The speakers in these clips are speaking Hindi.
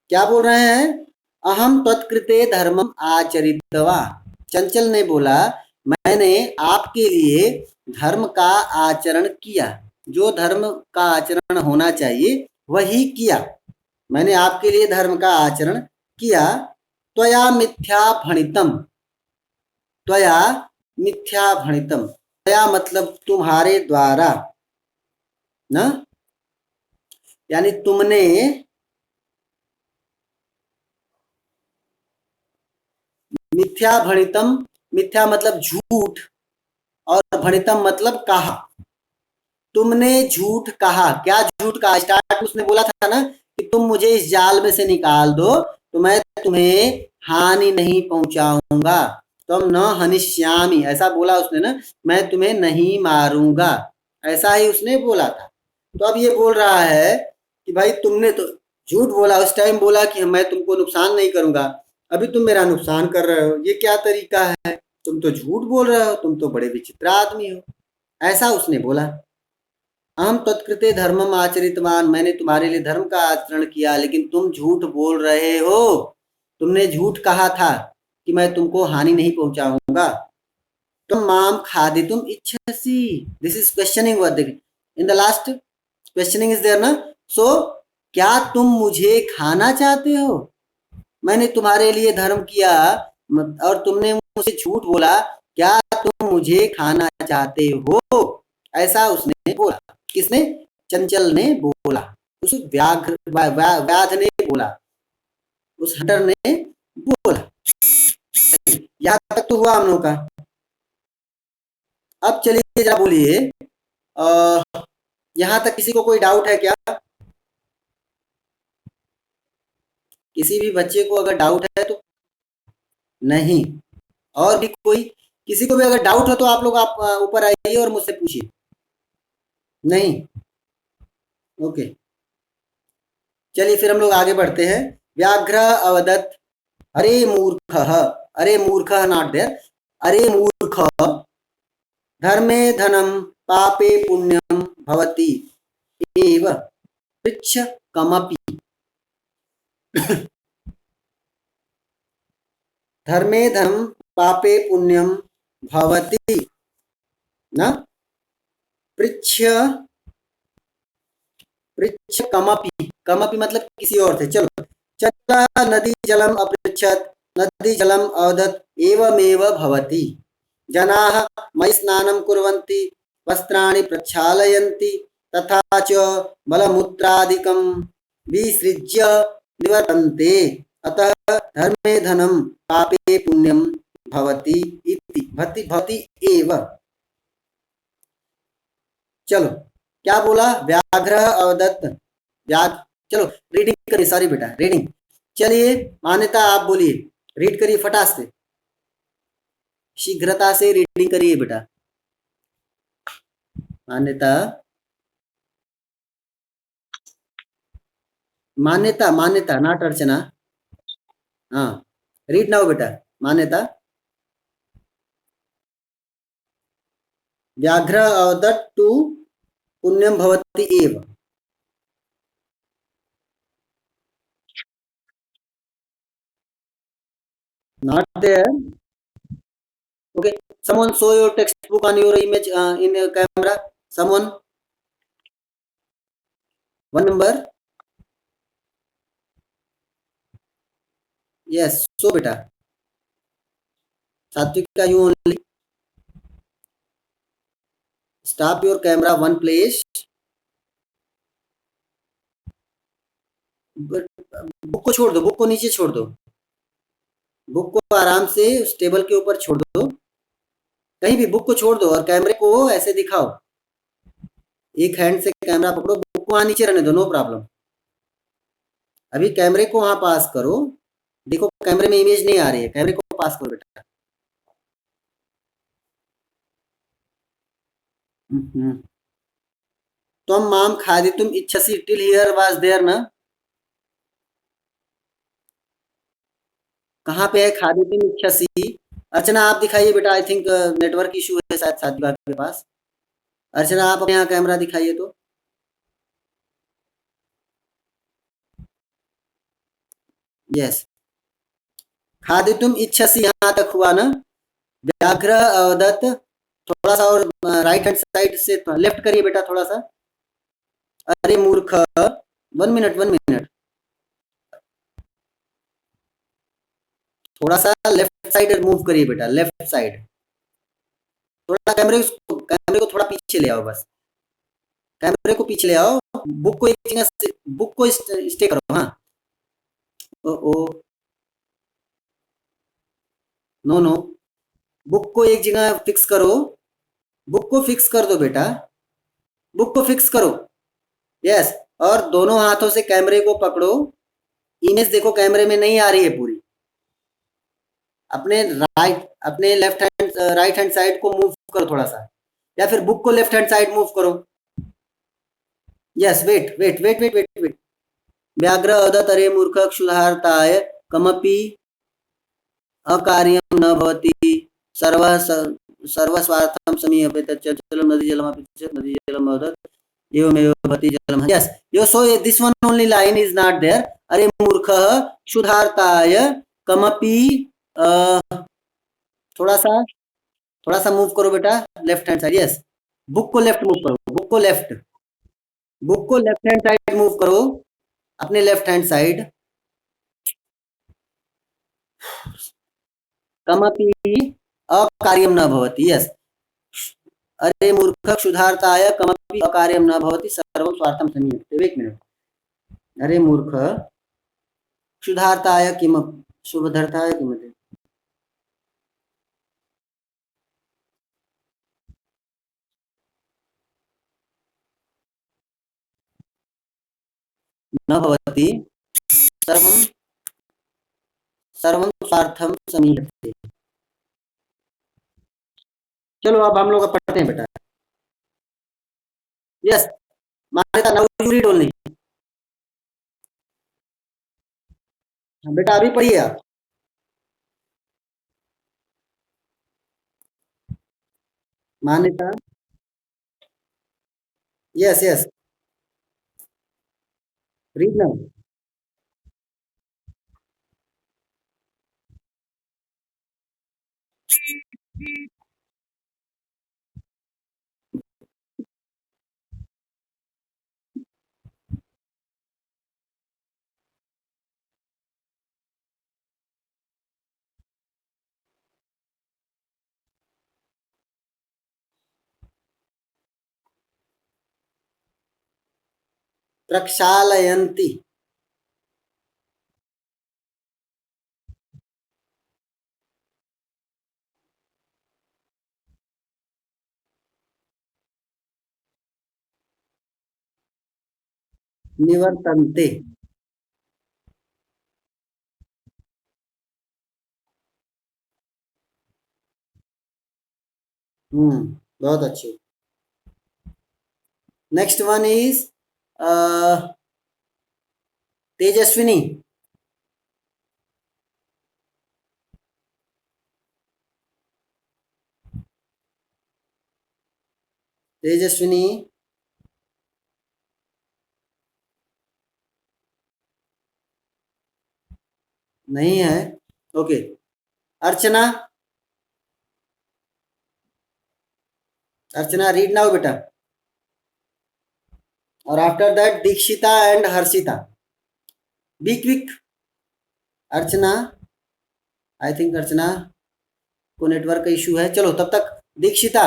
क्या बोल रहे हैं? अहम त्वत्कृते धर्मम आचरितवा। चंचल ने बोला, मैंने आपके लिए धर्म का आचरण किया। जो धर्म का आचरण होना चाहिए वही किया। मैंने आपके लिए धर्म का आचरण किया। त्वया मिथ्या भणितम। त्वया मिथ्या भणितम। त्वया मतलब तुम्हारे द्वारा, ना, यानी तुमने, मिथ्या भणितम। मिथ्या मतलब झूठ, और भणितम मतलब कहा। तुमने झूठ कहा। क्या झूठ कहा? स्टार्ट में उसने बोला था ना कि तुम मुझे इस जाल में से निकाल दो तो मैं तुम्हें हानि नहीं पहुंचाऊंगा। तुम न हनिष्यामी, ऐसा बोला उसने ना, मैं तुम्हें नहीं मारूंगा, ऐसा ही उसने बोला था। तो अब ये बोल रहा है कि भाई तुमने तो झूठ बोला। उस टाइम बोला कि मैं तुमको नुकसान नहीं करूंगा, अभी तुम मेरा नुकसान कर रहे हो। ये क्या तरीका है? तुम तो झूठ बोल रहे हो, तुम तो बड़े विचित्र आदमी हो, ऐसा उसने बोला। अहम तत्कृते धर्मम आचरितवान। मैंने तुम्हारे लिए धर्म का आचरण किया, लेकिन तुम झूठ बोल रहे हो। तुमने झूठ कहा था कि मैं तुमको हानि नहीं पहुंचाऊंगा। तुम माम खादितुम इच्छसि। This is questioning word. In the last questioning is there ना। सो क्या तुम मुझे खाना चाहते हो? मैंने तुम्हारे लिए धर्म किया और तुमने मुझसे झूठ बोला। क्या तुम मुझे खाना चाहते हो? ऐसा उसने बोला। किसने? चंचल ने बोला। उस व्याध ने बोला, उस हंटर ने बोला। यहाँ तक तो हुआ हम लोग का। अब चलिए जरा बोलिए, यहाँ तक किसी को कोई डाउट है क्या? किसी भी बच्चे को अगर डाउट है तो? नहीं। और भी कोई, किसी को भी अगर डाउट हो तो आप लोग आप ऊपर आइए और मुझसे पूछिए। नहीं? ओके, चलिए फिर हम लोग आगे बढ़ते हैं। व्याघ्र अवदत्, अरे मूर्ख, अरे मूर्ख नॉट देयर, अरे मूर्ख, धर्मे धनम पापे पुण्यम भवति एव, पृच्छ कमपि। धर्मे धनम पापे पुण्यम भवति, ना, पृच्छ, पृच्छ कमपि। कमपि मतलब किसी और से। चलो, चला नदी जलम अपृच्छत, नदी जलम अवदत् एवमेव भवति। जनाः मयि स्नानं कुर्वन्ति, वस्त्राणि प्रक्षालयन्ति, तथा च मलमूत्रादिकं विसृज्य निवर्तन्ते। अतः धर्मे धनं पापे पुण्यं भवति इति। भवति भवति एव। चलो, क्या बोला? व्याघ्र अवदत्त, व्याघ, चलो रीडिंग करिए। सॉरी बेटा, रीडिंग। चलिए मान्यता आप बोलिए, रीड करिए फटाक से, शीघ्रता से रीडिंग करिए बेटा। मान्यता, मान्यता, मान्यता नॉट अर्चना। हाँ, रीड नाउ बेटा। मान्यता, व्याघ्र अवदत्त टू पुण्यम भवति एव। Not there. Okay, someone show your textbook on your image in your camera. Someone, one number. Yes, so बेटा, सात्विका you only. Stop your camera one place. Book को छोड़ दो, बुक को नीचे छोड़ दो, बुक को आराम से उस टेबल के ऊपर छोड़ दो। कहीं भी बुक को छोड़ दो और कैमरे को ऐसे दिखाओ। एक हैंड से कैमरा पकड़ो, बुक को वहां नीचे रहने दो, नो प्रॉब्लम। अभी कैमरे को वहां पास करो। देखो कैमरे में इमेज नहीं आ रही है, कैमरे को पास करो बेटा। तुम माम खादी तुम इच्छसी, टिल हियर वाज देयर ना। कहाँ पे है खादी तुम इच्छसी? अर्चना आप दिखाइए बेटा, आई थिंक नेटवर्क इशू है शायद साथी के पास। अर्चना आप अपने यहाँ कैमरा दिखाइए तो। यस, खादितुम इच्छसि यहाँ तक हुआ ना। व्याघ्र अवदत्, थोड़ा सा और राइट हैंड साइड से लेफ्ट करिए बेटा थोड़ा सा। अरे मूर्ख, 1 मिनट 1 मिनट, थोड़ा सा लेफ्ट साइड मूव करिए बेटा, लेफ्ट साइड। थोड़ा कैमरे को थोड़ा पीछे ले आओ बस, कैमरे को पीछे ले आओ। बुक को एक जगह से, बुक को स्टे करो। हाँ, ओ ओ, नो नो, बुक को एक जगह फिक्स करो। बुक को फिक्स कर दो बेटा, बुक को फिक्स करो। यस, और दोनों हाथों से कैमरे को पकड़ो। इमेज देखो कैमरे में नहीं आ रही है पूरी। अपने left hand right hand side को मूव करो थोड़ा सा, या फिर बुक को लेफ्ट हैंड साइड मूव करो। Yes, wait wait wait wait wait wait. व्याघ्र अदतरे मूर्ख क्षुधार्ताय कमपि अकार्यं न भवति, सर्वः सर्वस्वार्थं समीहते तच्चलं नदीजलमपि च नदीजलम् अदत् एवमेव भवति जलम। Yes, yo so this one only line is not there. अरे मूर्खः क्षुधार्ताय कमपि, थोड़ा सा, थोड़ा सा मूव करो बेटा, left hand side. Yes, book को लेफ्ट मूव करो, बुक को लेफ्ट, बुक को लेफ्ट हैंड साइड मूव करो, अपने लेफ्ट हैंड साइड। कमपि अकार्यं न भवति। यस, अरे मूर्ख क्षुधार्ताय कमपि अकार्यं न भवति सर्वं स्वार्थं समीहते। एक मिनट। अरे मूर्ख क्षुधार्ताय किम शुभधर्ताय किमते, न भवति सर्वं सर्वं स्वार्थं समीहते। चलो अब हम लोग पढ़ते हैं बेटा। यस, मान्यता नाउ यू रीड ओनली। बेटा अभी पढ़िए आप। Manyata, yes yes, read now. प्रक्षालयन्ति, निवर्तन्ते। बहुत अच्छे। Next one is Tejaswini. Tejaswini नहीं है। Okay, Archana, Archana read now बेटा। और after that Dikshita and Harshita. Be quick. Archana, I think Archana को नेटवर्क का इशू है। चलो तब तक दीक्षिता,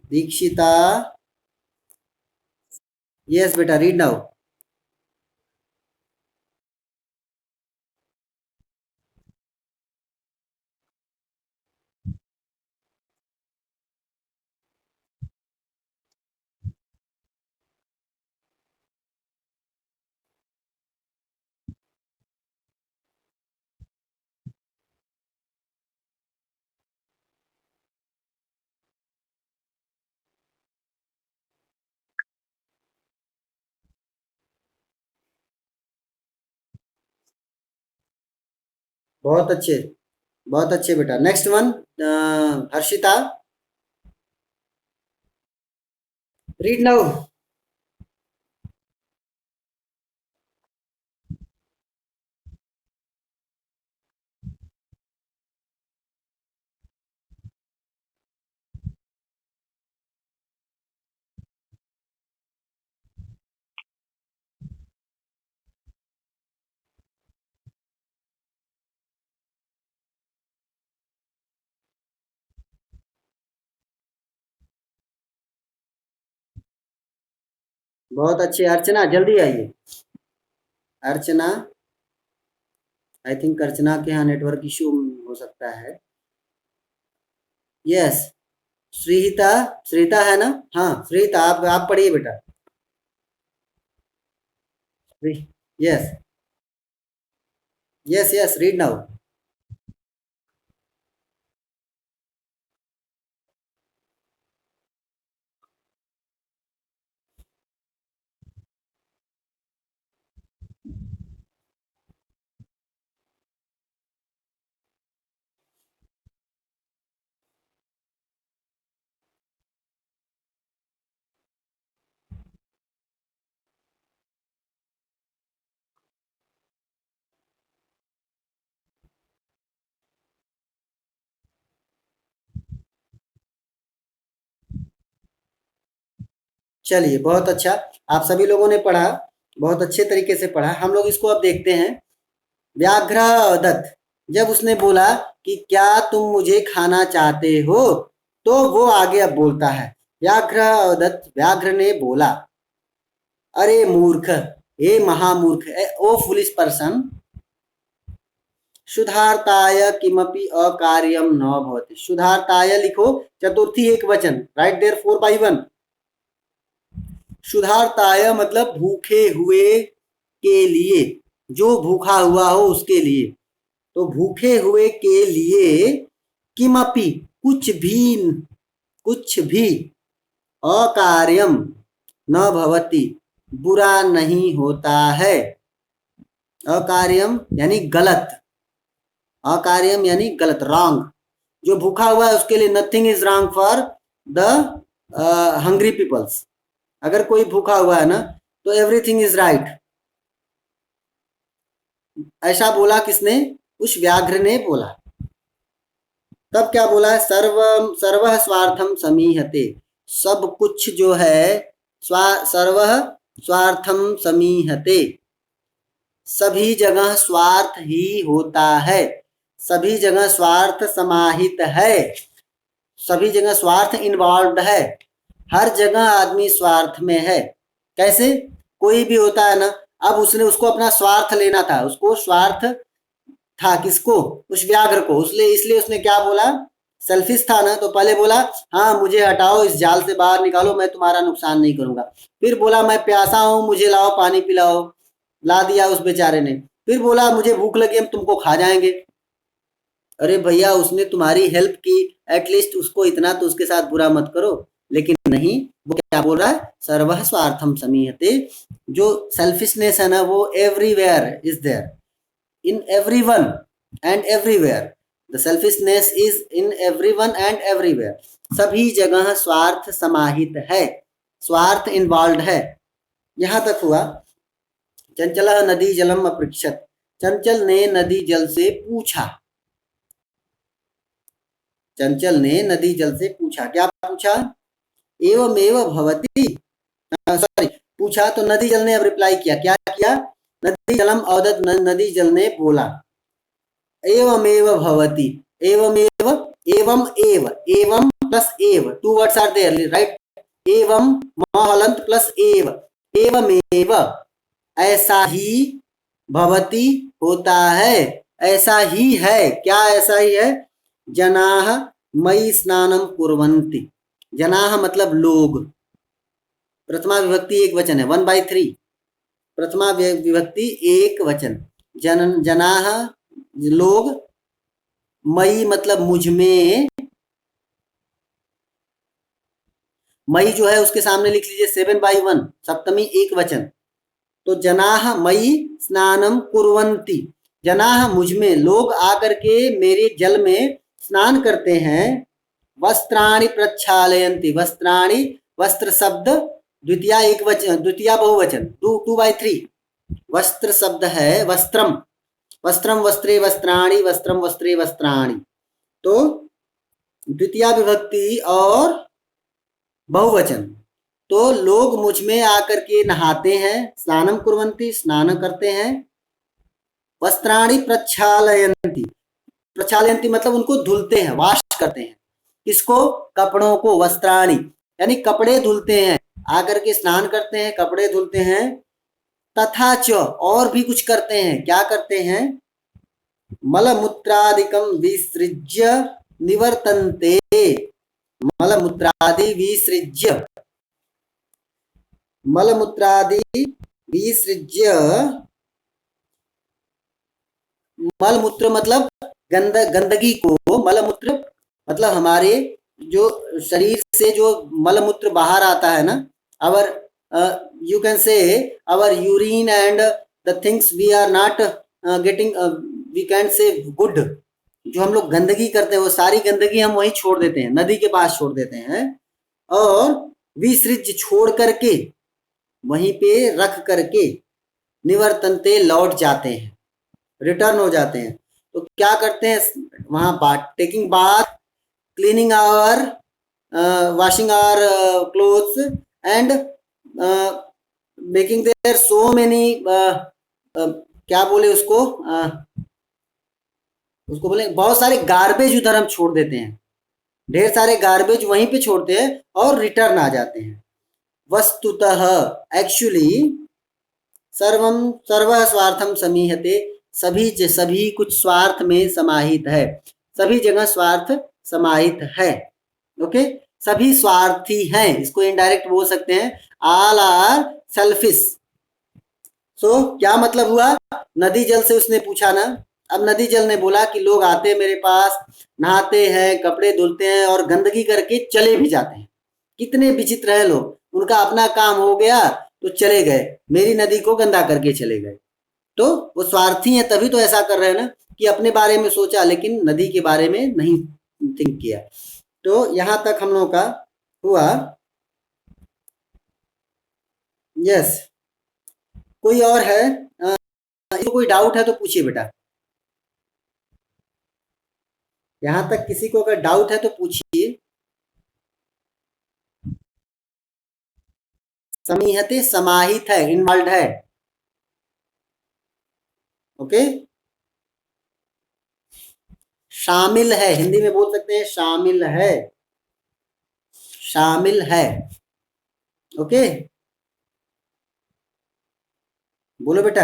दीक्षिता, यस बेटा रीड नाउ। बहुत अच्छे, बहुत अच्छे बेटा। Next one, Harshita, read now. बहुत अच्छे। अर्चना जल्दी आइए। अर्चना, आई थिंक अर्चना के यहाँ नेटवर्क इश्यू हो सकता है। यस। श्रीहिता, श्रीता है ना? हाँ श्रीहिता, आप पढ़िए बेटा। Yes, yes, yes, read now. चलिए बहुत अच्छा। आप सभी लोगों ने पढ़ा, बहुत अच्छे तरीके से पढ़ा। हम लोग इसको अब देखते हैं। व्याघ्र दत्त, जब उसने बोला कि क्या तुम मुझे खाना चाहते हो, तो वो आगे अब बोलता है। व्याघ्र दत्त, व्याघ्र ने बोला, अरे मूर्ख, हे महामूर्ख, ओ फुलिश पर्सन, शुद्धार्थाय किमपि अकार्यम न भवति। शुद्धार्थाय लिखो, चतुर्थी एक वचन, राइट देयर 4/1। शुद्धार्थाय मतलब भूखे हुए के लिए, जो भूखा हुआ हो उसके लिए। तो भूखे हुए के लिए किमपि, कुछ भी, कुछ भी, अकार्यम न भवति, बुरा नहीं होता है। अकार्यम यानी गलत, अकार्यम यानी गलत, रॉन्ग। जो भूखा हुआ है उसके लिए nothing is wrong for the hungry peoples. अगर कोई भूखा हुआ है ना, तो एवरीथिंग इज राइट। ऐसा बोला किसने? उस व्याघ्र ने बोला। तब क्या बोला है? सर्व स्वार्थम समीहते, सब कुछ जो है सर्व स्वार्थम समीहते, सभी जगह स्वार्थ ही होता है, सभी जगह स्वार्थ समाहित है, सभी जगह स्वार्थ इन्वॉल्व है, हर जगह आदमी स्वार्थ में है। कैसे? कोई भी होता है ना, अब उसने उसको अपना स्वार्थ लेना था, उसको स्वार्थ था किसको? उस व्याघ्र को। इसलिए उसने क्या बोला? सेल्फिश था ना, तो पहले बोला हाँ मुझे हटाओ, इस जाल से बाहर निकालो, मैं तुम्हारा नुकसान नहीं करूंगा। फिर बोला मैं प्यासा हूं, मुझे लाओ पानी पिलाओ, ला दिया उस बेचारे ने। फिर बोला मुझे भूख लगी, हम तुमको खा जाएंगे। अरे भैया, उसने तुम्हारी हेल्प की, एटलीस्ट उसको इतना तो उसके साथ बुरा मत करो। लेकिन नहीं, वो क्या बोल रहा है? सर्वः स्वार्थम समीहते। जो सेल्फिशनेस है ना, वो everywhere is there, in everyone and everywhere. The selfishness is in everyone and everywhere. सभी जगह स्वार्थ समाहित है, स्वार्थ इन्वॉल्व है। यहां तक हुआ। चंचल नदी जलम अपृक्षत, चंचल ने नदी जल से पूछा, चंचल ने नदी जल से पूछा। क्या पूछा? एवमेव भवति, सॉरी, पूछा तो नदी जल ने अब रिप्लाई किया। क्या किया? नदी जलम अवदत, नदी जल ने बोला, एवमेव भवति, एवमेव, एवं एव, एवं प्लस एव, two words are there, right? एवं महलंत प्लस एव, एवमेव, ऐसा ही, भवति होता है, ऐसा ही है। क्या ऐसा ही है? जनाः मयि स्नानं कुर्वन्ति, जनाः मतलब लोग, प्रथमा विभक्ति एक वचन है, 1/3, प्रथमा विभक्ति एक वचन। जनाः लोग, मई मतलब मुझ में, मई जो है उसके सामने लिख लीजिए 7/1, सप्तमी एक वचन। तो जनाः मई स्नानम कुर्वन्ति, जनाः मुझ में, लोग आकर के मेरे जल में स्नान करते हैं। वस्त्राणि प्रक्षालयन्ति, वस्त्राणि, वस्त्र शब्द द्वितीया एक वचन, द्वितीया बहुवचन, 2/3। वस्त्र शब्द है वस्त्रम, वस्त्रम वस्त्रे वस्त्राणि, वस्त्रम वस्त्रे वस्त्राणि। तो द्वितीया विभक्ति और बहुवचन। तो लोग मुझ में आकर के नहाते हैं, स्नानम कुर्वन्ति, स्नान करते हैं। वस्त्राणि प्रक्षालयन्ति, प्रक्षालयन्ति मतलब उनको धुलते हैं, वॉश करते हैं। किसको? कपड़ों को। वस्त्राणि यानी कपड़े धुलते हैं, आकर के स्नान करते हैं, कपड़े धुलते हैं, तथा च और भी कुछ करते हैं। क्या करते हैं? मलमूत्रादिकं विसृज्य निवर्तन्ते। मलमूत्रादि विसृज्य, मलमूत्रादि विसृज्य, मलमूत्र मतलब गंदगी को, मलमूत्र मतलब हमारे जो शरीर से जो मलमूत्र बाहर आता है ना, अवर you can say our urine and the things we are not getting, we can say good, जो हम लोग गंदगी करते हैं वो सारी गंदगी हम वहीं छोड़ देते हैं, नदी के पास छोड़ देते हैं, और विसृज्य छोड़ करके, वहीं पे रख करके, निवर्तनते लौट जाते हैं, रिटर्न हो जाते हैं। तो क्या करते हैं वहां? Taking bath, cleaning our, washing our clothes and making there so many, क्या बोले उसको, उसको बोले बहुत सारे गार्बेज उधर हम छोड़ देते हैं, ढेर सारे गार्बेज वहीं पे छोड़ते हैं और रिटर्न आ जाते हैं। वस्तुतः एक्चुअली सर्वम सर्वः स्वार्थम समीहते, सभी कुछ स्वार्थ में समाहित है, सभी जगह स्वार्थ समाहित है। ओके, सभी स्वार्थी हैं, इसको इनडायरेक्ट बोल सकते हैं, ऑल आर सेल्फिश। सो क्या मतलब हुआ? नदी जल से उसने पूछा ना, अब नदी जल ने बोला कि लोग आते हैं मेरे पास, नहाते हैं, कपड़े धुलते हैं और गंदगी करके चले भी जाते हैं। कितने विचित्र है लोग, उनका अपना काम हो गया तो चले गए, मेरी नदी को गंदा करके चले गए। तो वो स्वार्थी हैं, तभी तो ऐसा कर रहे हैं ना, कि अपने बारे में सोचा लेकिन नदी के बारे में नहीं थिंक किया। तो यहां तक हम लोगों का हुआ। यस, कोई और है? कोई डाउट है तो पूछिए बेटा। यहां तक किसी को अगर डाउट है तो पूछिए। समीहते समाहित है, इन्वॉल्व है। ओके, शामिल है, हिंदी में बोल सकते हैं शामिल है, शामिल है। ओके, बोलो बेटा।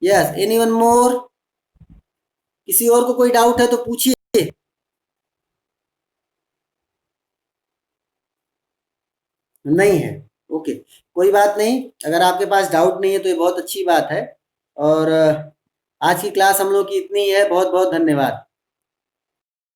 यस, एनीवन मोर? किसी और को कोई डाउट है तो पूछिए। नहीं है? ओके, कोई बात नहीं, अगर आपके पास डाउट नहीं है तो ये बहुत अच्छी बात है। और आज की क्लास हम लोग की इतनी ही है। बहुत बहुत धन्यवाद।